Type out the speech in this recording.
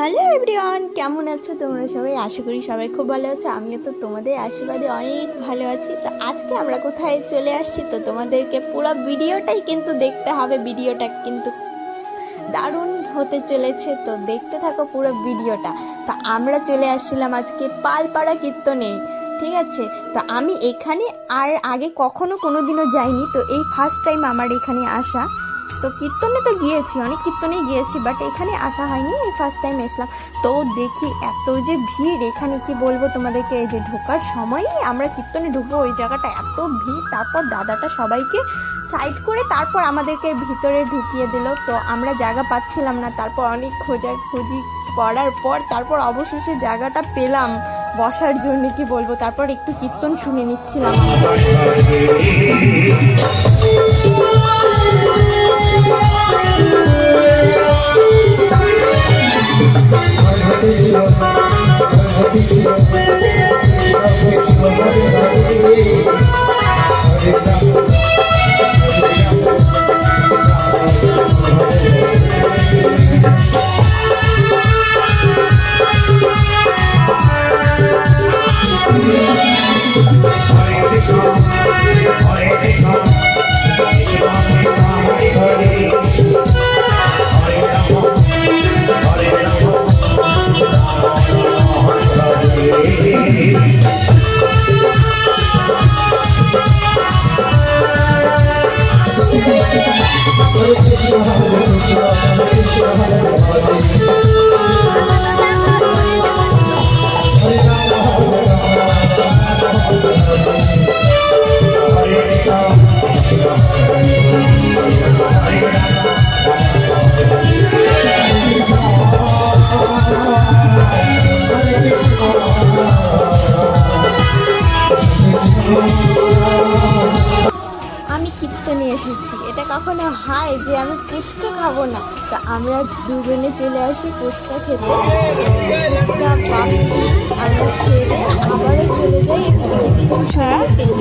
Hello everyone, কেমন আছো তোমরা সবাই? আশা করি সবাই খুব ভালো আছো। আমিও তো তোমাদের আশীর্বাদে অনেক ভালো আছি। তো আজকে আমরা কোথায় চলে আসছি, তো তোমাদেরকে পুরো ভিডিওটাই কিন্তু দেখতে হবে। ভিডিওটা কিন্তু দারুণ হতে চলেছে, তো দেখতে থাকো পুরো ভিডিওটা। তো আমরা চলে আসছিলাম আজকে পালপাড়া কীর্তনে, ঠিক আছে? তো আমি এখানে আর আগে কখনো কোনো দিনও যাইনি, তো এই ফার্স্ট টাইম আমার এখানে আসা। তো কীর্তনে তো গিয়েছি, অনেক কীর্তনেই গিয়েছি, বাট এখানে আসা হয়নি, এই ফার্স্ট টাইম এসলাম। তো দেখি এত যে ভিড় এখানে, কি বলবো তোমাদেরকে। এই যে ঢোকার সময়ই আমরা কীর্তনে ঢুকবো, ওই জায়গাটা এত ভিড়। তারপর দাদাটা সবাইকে সাইড করে তারপর আমাদেরকে ভিতরে ঢুকিয়ে দিল। তো আমরা জায়গা পাচ্ছিলাম না, তারপর অনেক খোঁজাখুঁজি করার পর তারপর অবশেষে জায়গাটা পেলাম বসার জন্য, কি বলবো। তারপর একটু কীর্তন শুনে নিচ্ছিলাম। আমি কীর্তনে এসেছি, এটা কখনো হয় যে আমি ফুচকা খাবো না? তো আমরা দুজনে চলে আসি ফুচকা খেতে। ফুচকা পাপড়ি আমরা খেয়ে আবারও চলে যাই একটু কীর্তন শুনতে।